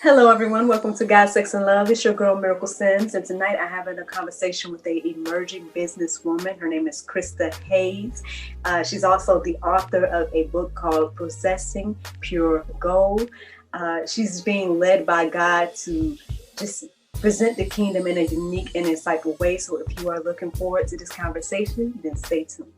Hello, everyone. Welcome to God, Sex, and Love. It's your girl, Miracle Sims. And tonight I have a conversation with a emerging businesswoman. Her name is Krista Hayes. She's also the author of a book called Possessing Pure Gold. She's being led by God to just present the kingdom in a unique and insightful way. So if you are looking forward to this conversation, then stay tuned.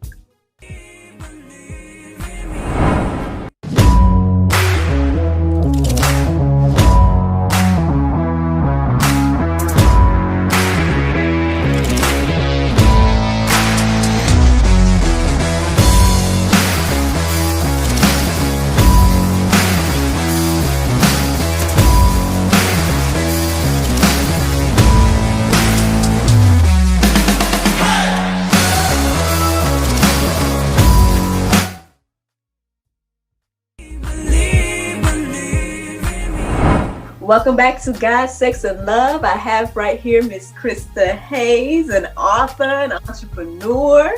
Welcome back to God, Sex, and Love. I have right here Miss Krista Hayes, an author, an entrepreneur.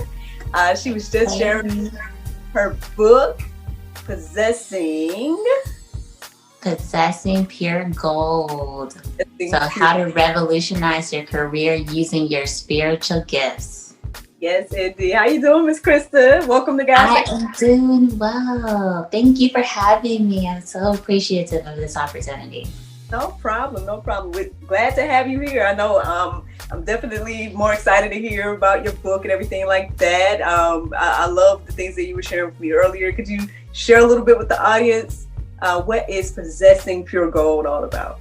She was just sharing her book, Possessing Pure Gold. So how to revolutionize your career using your spiritual gifts. Yes, indeed. How you doing, Miss Krista? Welcome to God. I am doing well. Thank you for having me. I'm so appreciative of this opportunity. No problem. We're glad to have you here. I know I'm definitely more excited to hear about your book and everything like that. I love the things that you were sharing with me earlier. Could you share a little bit with the audience? What is Possessing Pure Gold all about?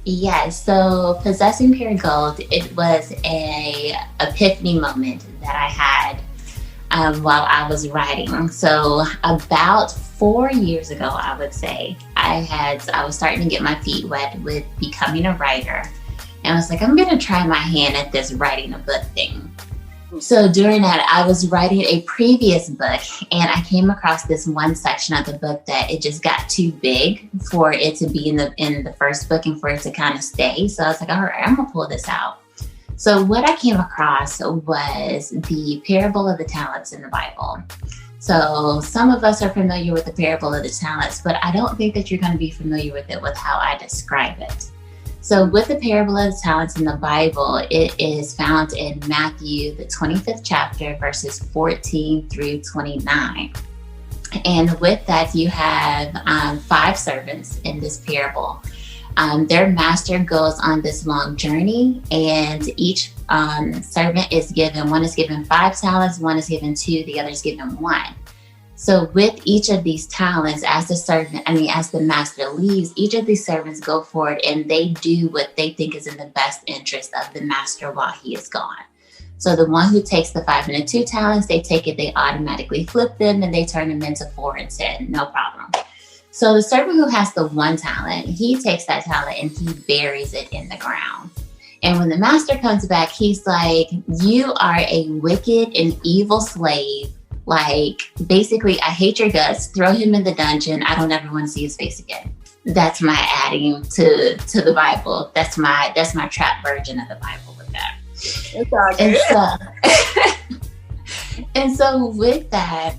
Yes, so Possessing Pure Gold, it was a epiphany moment that I had while I was writing. So about 4 years ago, I would say, I was starting to get my feet wet with becoming a writer. And I was like, I'm going to try my hand at this writing a book thing. So during that, I was writing a previous book and I came across this one section of the book that it just got too big for it to be in the first book and for it to kind of stay. So I was like, all right, I'm going to pull this out. So what I came across was the parable of the talents in the Bible. So some of us are familiar with the parable of the talents, but I don't think that you're going to be familiar with it with how I describe it. So with the parable of the talents in the Bible, it is found in Matthew, the 25th chapter, verses 14 through 29. And with that, you have 5 servants in this parable. Their master goes on this long journey, and each servant is given, one is given 5 talents, one is given 2, the other is given 1. So with each of these talents, as the master leaves, each of these servants go forward and they do what they think is in the best interest of the master while he is gone. So the one who takes the 5 and the 2 talents, they take it, they automatically flip them and they turn them into 4 and 10, no problem. So the servant who has the 1 talent, he takes that talent and he buries it in the ground. And when the master comes back, he's like, you are a wicked and evil slave. Like, basically, I hate your guts. Throw him in the dungeon. I don't ever want to see his face again. That's my adding to the Bible. That's my trap version of the Bible with that. It's all good. And so with that,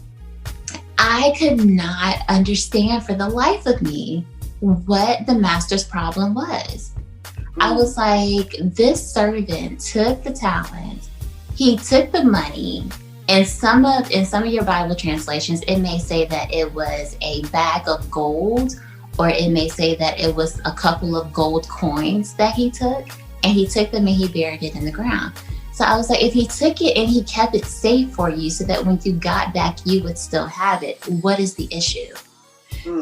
I could not understand for the life of me what the master's problem was. I was like, this servant took the talent, he took the money, and in some of your Bible translations, it may say that it was a bag of gold, or it may say that it was a couple of gold coins that he took, and he took them and he buried it in the ground. So I was like, if he took it and he kept it safe for you so that when you got back, you would still have it, what is the issue?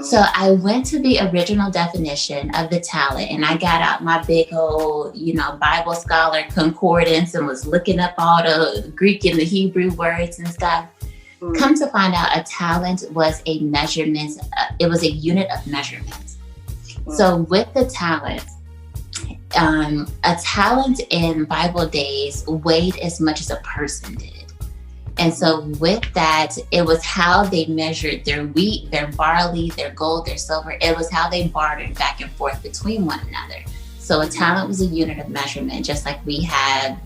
So I went to the original definition of the talent and I got out my big old, Bible scholar concordance and was looking up all the Greek and the Hebrew words and stuff. Come to find out, a talent was a measurement. It was a unit of measurement. So with the talent, a talent in Bible days weighed as much as a person did. And so with that, it was how they measured their wheat, their barley, their gold, their silver. It was how they bartered back and forth between one another. So a talent was a unit of measurement, just like we have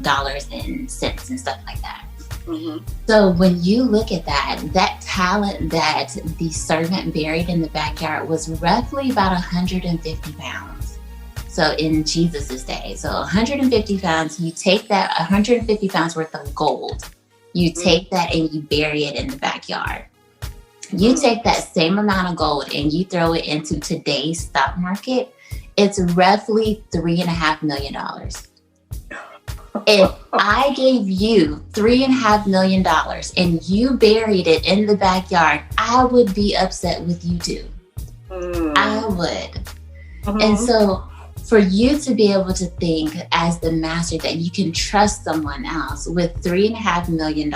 dollars and cents and stuff like that. Mm-hmm. So when you look at that talent that the servant buried in the backyard was roughly about 150 pounds. So in Jesus's day, so 150 pounds, you take that 150 pounds worth of gold, you take that and you bury it in the backyard. You take that same amount of gold and you throw it into today's stock market, it's roughly $3.5 million. If I gave you $3.5 million and you buried it in the backyard, I would be upset with you too. I would. And so for you to be able to think as the master that you can trust someone else with $3.5 million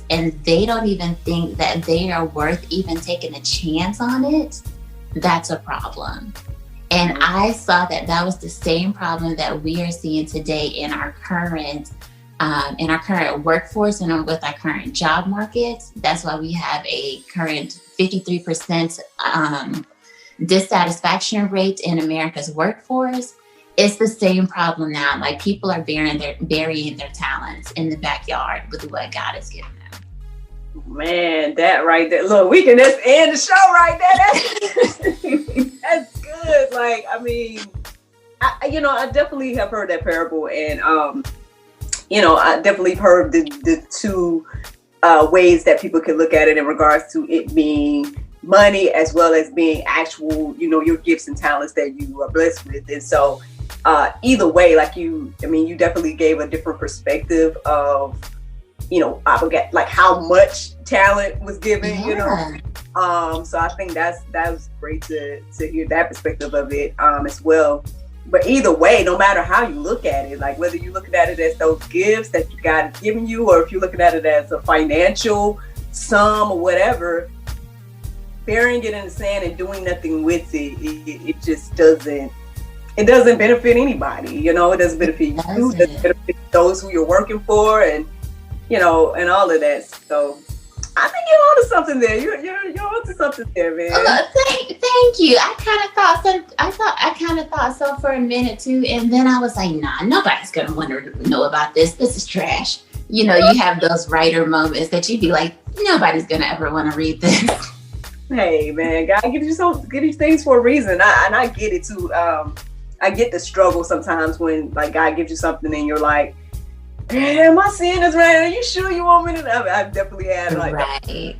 and they don't even think that they are worth even taking a chance on it, that's a problem. And I saw that was the same problem that we are seeing today in our current workforce and with our current job market. That's why we have a current 53% dissatisfaction rate in America's workforce. It's the same problem now. Like, people are burying their talents in the backyard with what God has given them. Man, that right there. Look, we can just end the show right there. That's good. Like, I mean, I definitely have heard that parable, and I definitely heard the two ways that people can look at it in regards to it being money as well as being actual, your gifts and talents that you are blessed with. And so either way, like you definitely gave a different perspective of, I forget like how much talent was given, so I think that was great to hear that perspective of it as well. But either way, no matter how you look at it, like whether you're looking at it as those gifts that God has given you, or if you're looking at it as a financial sum or whatever, burying it in the sand and doing nothing with it just doesn't benefit anybody. It doesn't benefit you. It doesn't benefit those who you're working for, and and all of that. So I think you're onto something there. You're onto something there, man. Thank you. I kind of thought so for a minute too, and then I was like, nah, nobody's gonna want to know about this. This is trash. You have those writer moments that you'd be like, nobody's gonna ever want to read this. Hey, man, God gives you things for a reason. I get it too. I get the struggle sometimes when like God gives you something and you're like, am I seeing this right? Are you sure you want me to? I've definitely had like right.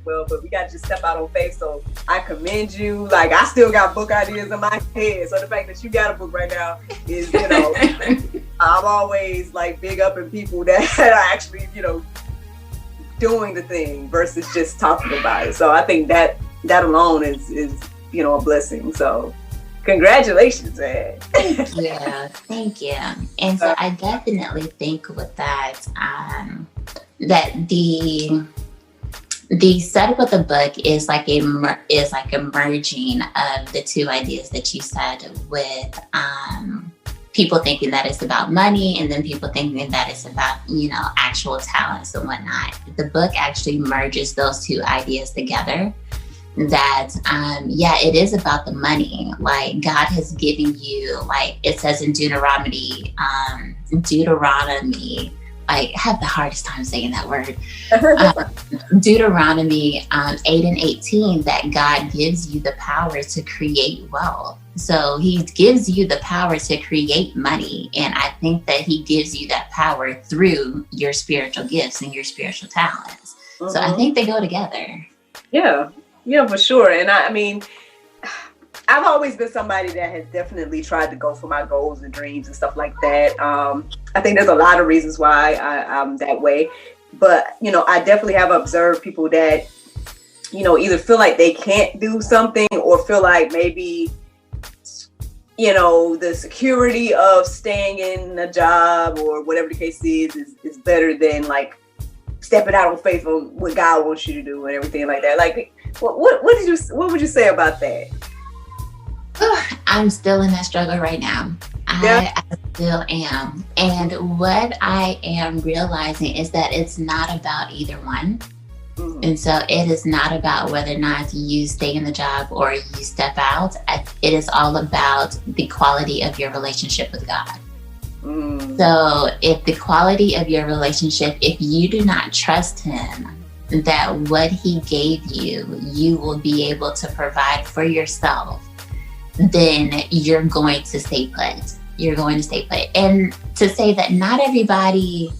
Well, but we got to just step out on faith. So I commend you. Like, I still got book ideas in my head. So the fact that you got a book right now is, I'm always like big up in people that are actually, doing the thing versus just talking about it. So I think that alone is a blessing. So congratulations, man. Yeah, thank you. And so I definitely think with that, that the setup of the book is like a merging of the two ideas that you said, with people thinking that it's about money and then people thinking that it's about, actual talents and whatnot. The book actually merges those two ideas together. That it is about the money. Like, God has given you, like it says in Deuteronomy, I have the hardest time saying that word. Deuteronomy 8:18, that God gives you the power to create wealth. So he gives you the power to create money. And I think that he gives you that power through your spiritual gifts and your spiritual talents. Mm-hmm. So I think they go together. Yeah, for sure. And I mean, I've always been somebody that has definitely tried to go for my goals and dreams and stuff like that. I think there's a lot of reasons why I'm that way. But, I definitely have observed people that, either feel like they can't do something or feel like maybe, the security of staying in a job or whatever the case is better than like stepping out on faith on what God wants you to do and everything like that. Like, what would you say about that? I'm still in that struggle right now. I still am. And what I am realizing is that it's not about either one. Mm-hmm. And so it is not about whether or not you stay in the job or you step out. It is all about the quality of your relationship with God. So if the quality of your relationship, if you do not trust him, that what he gave you, you will be able to provide for yourself, then you're going to stay put. You're going to stay put. And to say that not everybody's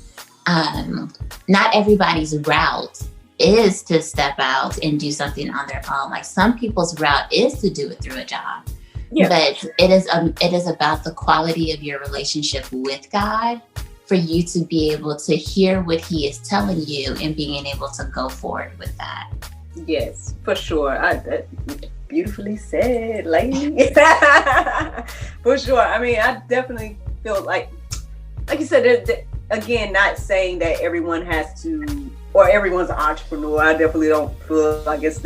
route is to step out and do something on their own. Like some people's route is to do it through a job. Yeah. But it is about the quality of your relationship with God for you to be able to hear what he is telling you and being able to go forward with that. Yes, for sure. Beautifully said, lady. For sure. I mean, I definitely feel like you said, again, not saying that everyone has to, or everyone's an entrepreneur. I definitely don't feel, I guess,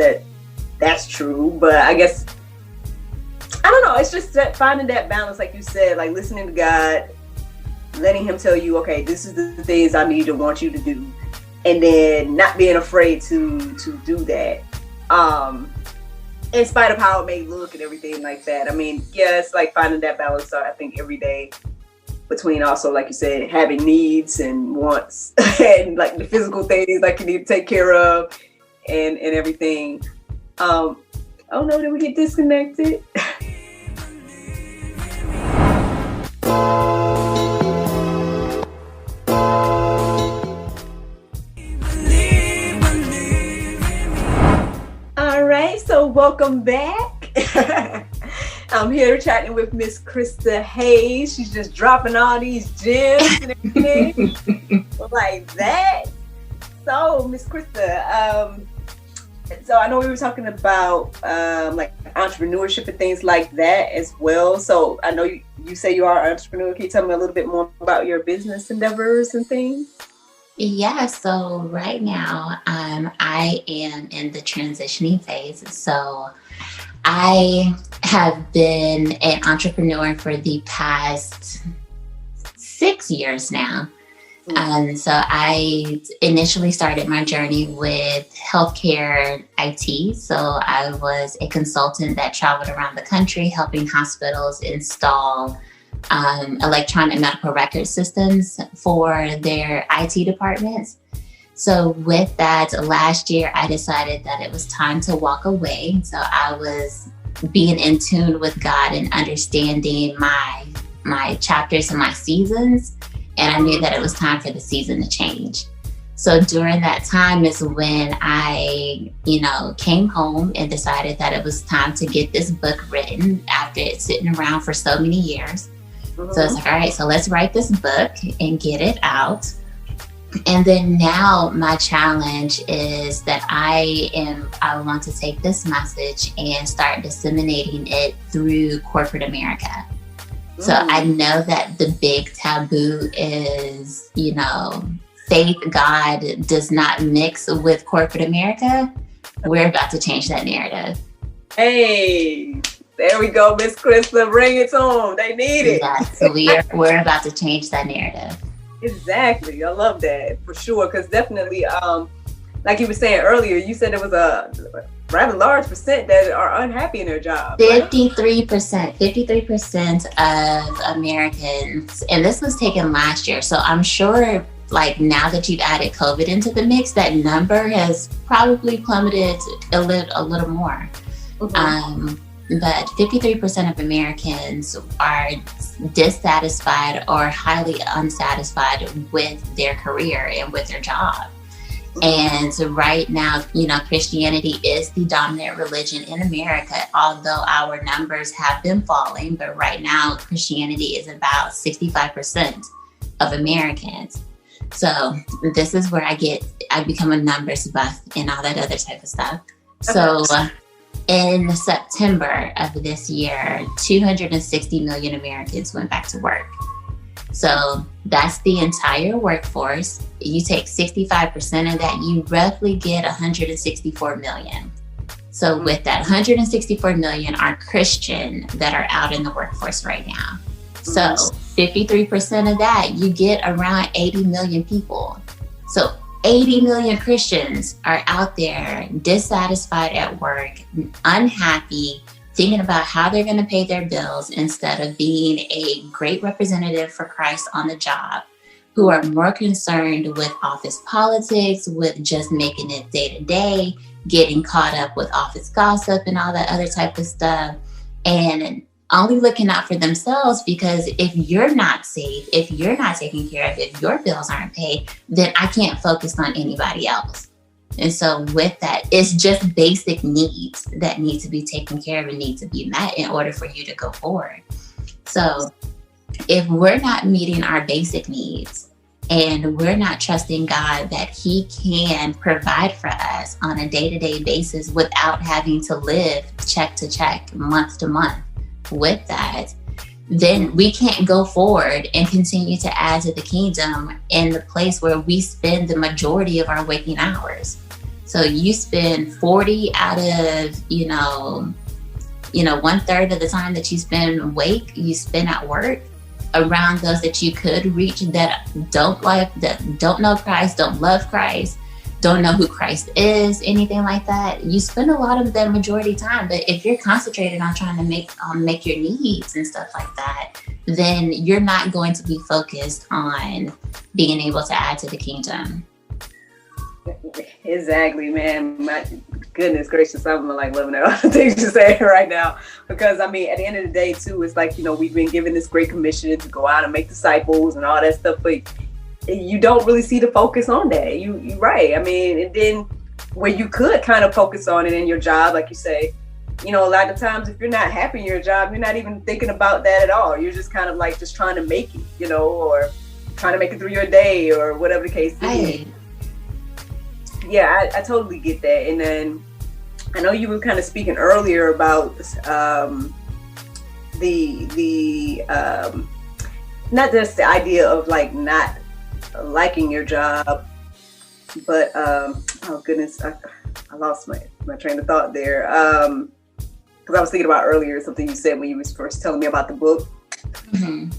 that's true. But I guess, I don't know. It's just finding that balance, like you said, like listening to God, letting him tell you, okay, this is the things I need to want you to do. And then not being afraid to do that. In spite of how it may look and everything like that. I mean, yeah, it's like finding that balance, I think, every day between also, like you said, having needs and wants and like the physical things like you need to take care of and everything. Oh no, did we get disconnected? So welcome back. I'm here chatting with Miss Krista Hayes. She's just dropping all these gems and everything like that. So Miss Krista, so I know we were talking about like entrepreneurship and things like that as well. So I know you say you are an entrepreneur. Can you tell me a little bit more about your business endeavors and things? Yeah, so right now I am in the transitioning phase. So I have been an entrepreneur for the past 6 years now. So I initially started my journey with healthcare IT. So I was a consultant that traveled around the country helping hospitals install electronic medical record systems for their IT departments. So with that, last year, I decided that it was time to walk away. So I was being in tune with God and understanding my chapters and my seasons. And I knew that it was time for the season to change. So during that time is when I, came home and decided that it was time to get this book written after it's sitting around for so many years. So it's like, all right, so let's write this book and get it out. And then now my challenge is that I want to take this message and start disseminating it through corporate America. So I know that the big taboo is, faith, God does not mix with corporate America. We're about to change that narrative. Hey. There we go, Miss Krista. Bring it to them. They need it. Yeah, so we're about to change that narrative. Exactly. I love that for sure. Because definitely, like you were saying earlier, you said there was a rather large percent that are unhappy in their job. 53% of Americans, and this was taken last year. So I'm sure, like now that you've added COVID into the mix, that number has probably plummeted a little more. But 53% of Americans are dissatisfied or highly unsatisfied with their career and with their job. And so right now, Christianity is the dominant religion in America, although our numbers have been falling. But right now, Christianity is about 65% of Americans. So this is where I become a numbers buff and all that other type of stuff. So in September of this year, 260 million Americans went back to work. So that's the entire workforce. You take 65% of that, you roughly get 164 million. So with that, 164 million are Christian that are out in the workforce right now. So 53% of that, you get around 80 million people. So 80 million Christians are out there dissatisfied at work, unhappy, thinking about how they're going to pay their bills instead of being a great representative for Christ on the job, who are more concerned with office politics, with just making it day to day, getting caught up with office gossip and all that other type of stuff, and only looking out for themselves. Because if you're not safe, if you're not taken care of, if your bills aren't paid, then I can't focus on anybody else. And so with that, it's just basic needs that need to be taken care of and need to be met in order for you to go forward. So if we're not meeting our basic needs and we're not trusting God that He can provide for us on a day-to-day basis without having to live check to check, month to month with that, then we can't go forward and continue to add to the kingdom in the place where we spend the majority of our waking hours. So you spend 40 out of, 1/3 of the time that you spend awake, you spend at work around those that you could reach that don't know Christ, don't love Christ, don't know who Christ is, anything like that. You spend a lot of that majority time. But if you're concentrated on trying to make your needs and stuff like that, then you're not going to be focused on being able to add to the kingdom. Exactly, man. My goodness gracious, I'm like loving all the things you're saying right now. Because I mean, at the end of the day, too, it's like, we've been given this great commission to go out and make disciples and all that stuff, but you don't really see the focus on that. You're right. I mean, and then where you could kind of focus on it in your job, like you say, a lot of times if you're not happy in your job, you're not even thinking about that at all. You're just kind of like just trying to make it, or trying to make it through your day or whatever the case is. Yeah, I totally get that. And then I know you were kind of speaking earlier about the not just the idea of like not liking your job, but oh goodness, I lost my train of thought there. Because I was thinking about earlier something you said when you was first telling me about the book. Mm-hmm.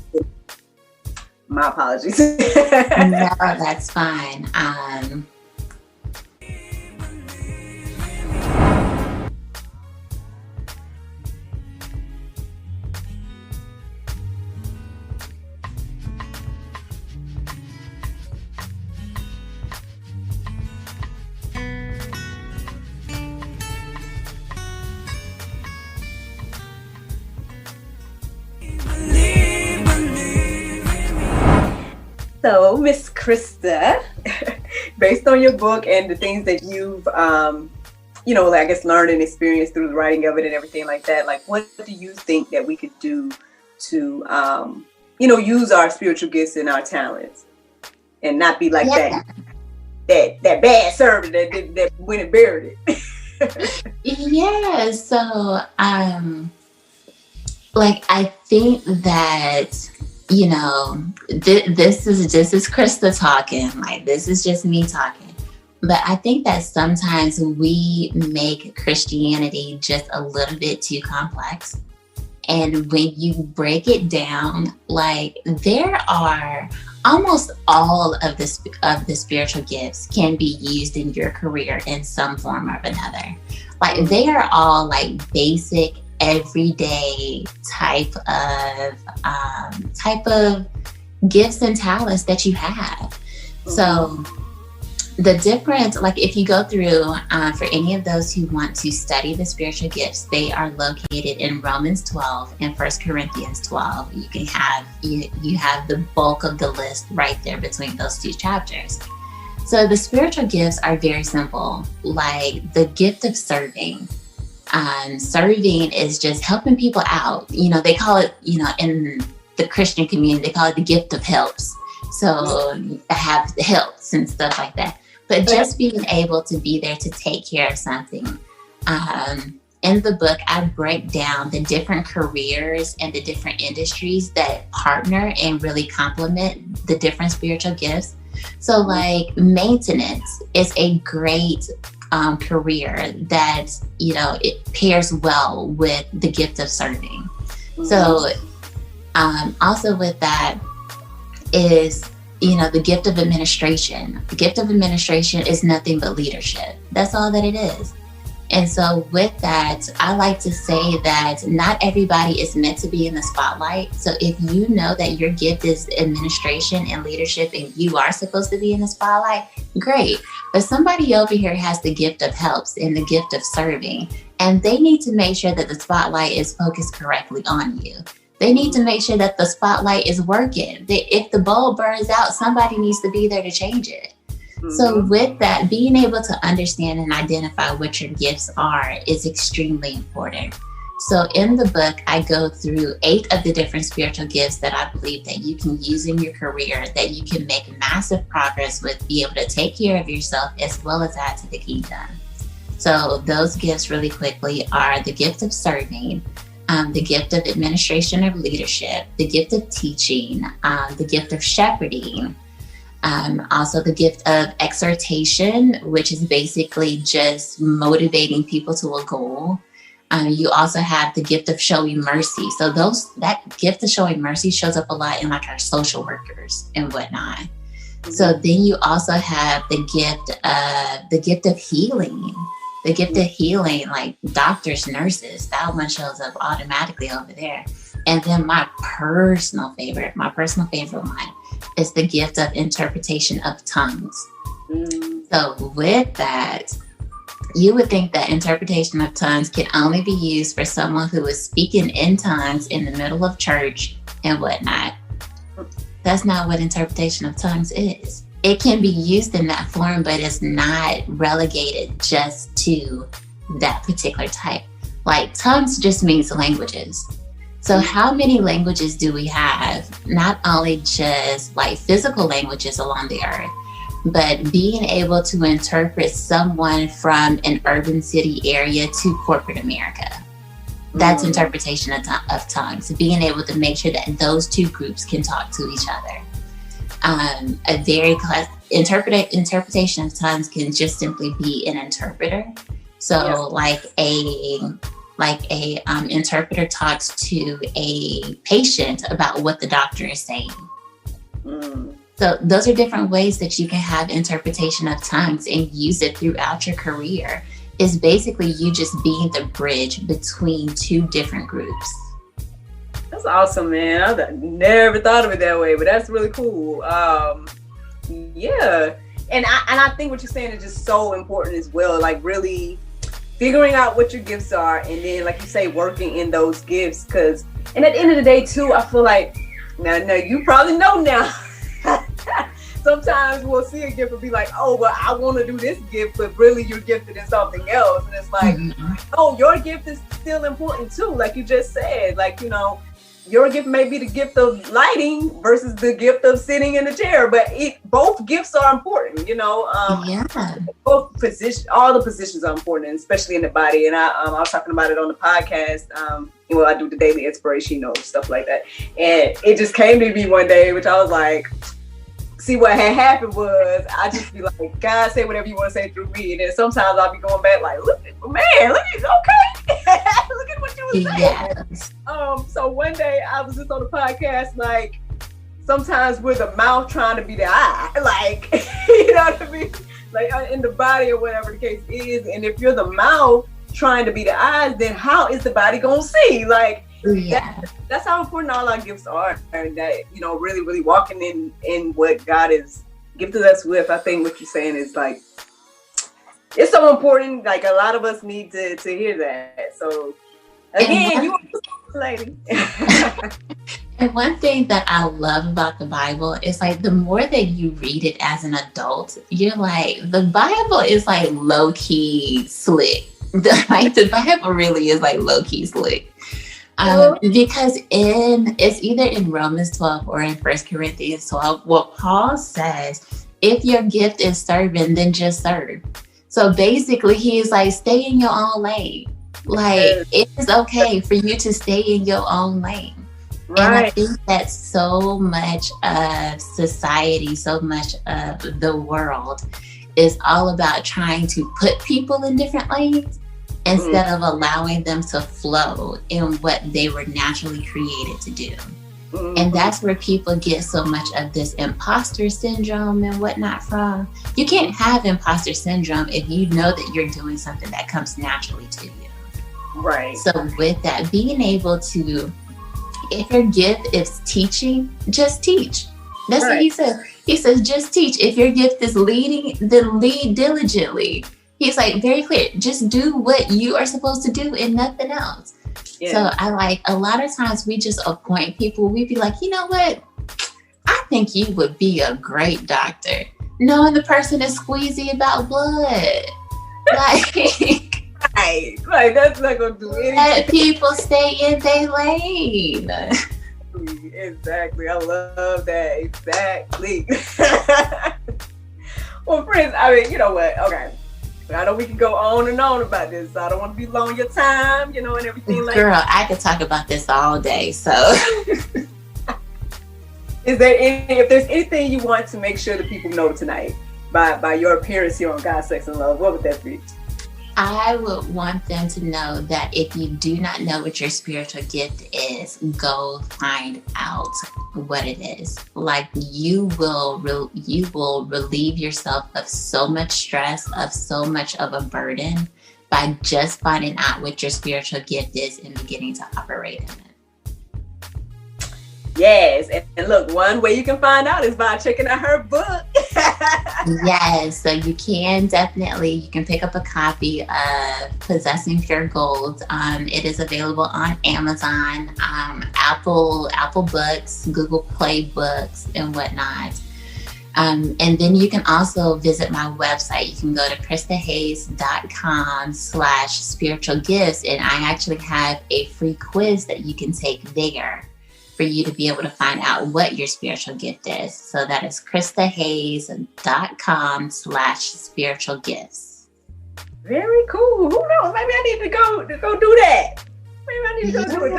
My apologies. No, that's fine. So, Miss Krista, based on your book and the things that you've, I guess learned and experienced through the writing of it and everything like that, like what do you think that we could do to, use our spiritual gifts and our talents and not be like that bad servant that went and buried it? Yeah. So, I think that, this is Krista talking. Like, this is just me talking. But I think that sometimes we make Christianity just a little bit too complex. And when you break it down, like, there are almost all of the spiritual gifts can be used in your career in some form or another. Like, they are all like basic everyday type of gifts and talents that you have. Mm-hmm. So the difference, like if you go through for any of those who want to study the spiritual gifts, they are located in Romans 12 and 1 Corinthians 12. You can have you have the bulk of the list right there between those two chapters. So the spiritual gifts are very simple, like the gift of serving. Serving is just helping people out. They call it, in the Christian community, they call it the gift of helps. So I have the helps and stuff like that. But just being able to be there to take care of something. In the book, I break down the different careers and the different industries that partner and really complement the different spiritual gifts. So like maintenance is a great career that, it pairs well with the gift of serving. Mm-hmm. So also with that is, the gift of administration. The gift of administration is nothing but leadership. That's all that it is. And so with that, I like to say that not everybody is meant to be in the spotlight. So if you know that your gift is administration and leadership and you are supposed to be in the spotlight, great. But somebody over here has the gift of helps and the gift of serving. And they need to make sure that the spotlight is focused correctly on you. They need to make sure that the spotlight is working. If the bulb burns out, somebody needs to be there to change it. So with that, being able to understand and identify what your gifts are is extremely important. So in the book, I go through 8 of the different spiritual gifts that I believe that you can use in your career, that you can make massive progress with, be able to take care of yourself as well as add to the kingdom. So those gifts really quickly are the gift of serving, the gift of administration or leadership, the gift of teaching, the gift of shepherding, also the gift of exhortation, which is basically just motivating people to a goal. You also have the gift of showing mercy. So that gift of showing mercy shows up a lot in like our social workers and whatnot. So then you also have the gift of healing. The gift of healing, like doctors, nurses, that one shows up automatically over there. And then my personal favorite one is the gift of interpretation of tongues. So with that, you would think that interpretation of tongues can only be used for someone who is speaking in tongues in the middle of church and whatnot. That's not what interpretation of tongues is. It can be used in that form, but it's not relegated just to that particular type. Like tongues just means languages. So how many languages do we have? Not only just like physical languages along the earth, but being able to interpret someone from an urban city area to corporate America. That's interpretation of tongues, being able to make sure that those two groups can talk to each other. Interpretation of tongues can just simply be an interpreter. So like a interpreter talks to a patient about what the doctor is saying. So those are different ways that you can have interpretation of tongues and use it throughout your career. Is basically you just being the bridge between two different groups. That's awesome, man. I never thought of it that way, but that's really cool. Yeah. And I think what you're saying is just so important as well. Like really figuring out what your gifts are and then, like you say, working in those gifts. And at the end of the day, too, I feel like, now you probably know now. Sometimes we'll see a gift and be like, oh, well, I want to do this gift, but really you're gifted in something else. And it's like, oh, your gift is still important too. Like you just said, like, you know, your gift may be the gift of lighting versus the gift of sitting in a chair, but both gifts are important, you know. All the positions are important, especially in the body. And I was talking about it on the podcast. I do the daily inspiration, you know, stuff like that. And it just came to me one day, which I was like, see, what had happened was I just be like, God, say whatever you want to say through me. And then sometimes I'll be going back like, look at okay. Look at what you were saying. Yes. So one day I was just on the podcast, like, sometimes we're the mouth trying to be the eye, like, you know what I mean? Like in the body or whatever the case is. And if you're the mouth trying to be the eyes, then how is the body going to see? Like, that's how important all our gifts are, and that, you know, really, really walking in what God has gifted us with. I think what you're saying is like, it's so important. Like a lot of us need to hear that. So again, you are a lady. And one thing that I love about the Bible is like the more that you read it as an adult, you're like, the Bible is like low key slick. Like the Bible really is like low key slick. Because it's either in Romans 12 or in 1 Corinthians 12, what Paul says, if your gift is serving, then just serve. So basically he's like, stay in your own lane. Like it is okay for you to stay in your own lane. Right. And I think that so much of society, so much of the world is all about trying to put people in different lanes instead of allowing them to flow in what they were naturally created to do. And that's where people get so much of this imposter syndrome and whatnot from. You can't have imposter syndrome if you know that you're doing something that comes naturally to you. Right. So with that, being able to, if your gift is teaching, just teach. That's what he said. He says, just teach. If your gift is leading, then lead diligently. He's like, very clear. Just do what you are supposed to do and nothing else. Yeah. So I like, a lot of times we just appoint people. We'd be like, you know what? I think you would be a great doctor. Knowing the person is squeezy about blood. Like that's not gonna do anything. Let people stay in their lane. Exactly. I love that. Exactly. Well, friends, I mean, you know what? Okay. I know we can go on and on about this. So I don't want to be long your time, and everything like that. Girl, I could talk about this all day. So if there's anything you want to make sure that people know tonight by your appearance here on God, Sex, and Love, what would that be? I would want them to know that if you do not know what your spiritual gift is, go find out what it is. Like you will relieve yourself of so much stress, of so much of a burden by just finding out what your spiritual gift is and beginning to operate in it. Yes, and look, one way you can find out is by checking out her book. Yes, so you can pick up a copy of Possessing Pure Gold. It is available on Amazon, Apple Books, Google Play Books, and whatnot. And then you can also visit my website. You can go to kristahayes.com/spiritual gifts, and I actually have a free quiz that you can take there for you to be able to find out what your spiritual gift is. So that is kristahayes.com/spiritual gifts. Very cool. Who knows? Maybe I need to go do that. Maybe I need to go do it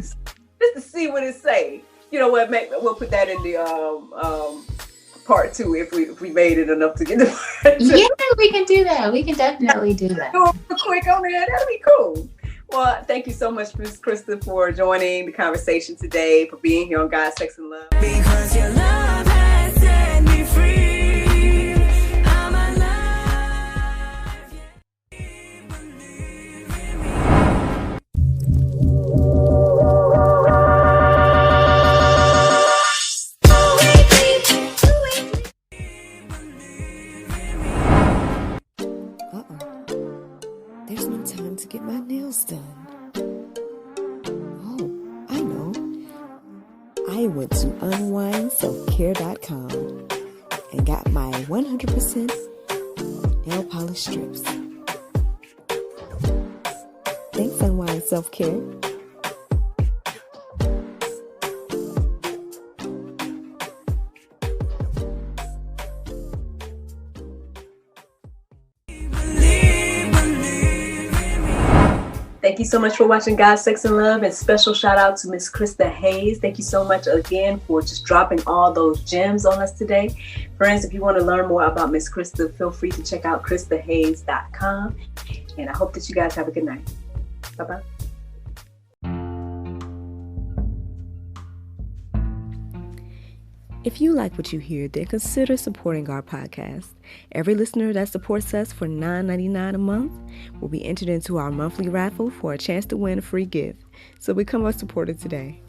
just to see what it say. You know what? Maybe we'll put that in the part 2 if we made it enough to get the part 2. Yeah, we can do that. We can definitely do that. Go quick on there. That'll be cool. Well, thank you so much, Ms. Krista, for joining the conversation today, for being here on God, Sex, and Love. Because your love has set me free. I'm alive. There's no time to get my nails done. Oh, I know. I went to unwindselfcare.com and got my 100% nail polish strips. Thanks, Unwind Self-Care. Thank you so much for watching God, Sex, and Love, and special shout out to Miss Krista Hayes. Thank you so much again for just dropping all those gems on us today. Friends, if you want to learn more about Miss Krista, feel free to check out kristahayes.com. And I hope that you guys have a good night. Bye-bye. If you like what you hear, then consider supporting our podcast. Every listener that supports us for $9.99 a month will be entered into our monthly raffle for a chance to win a free gift. So become a supporter today.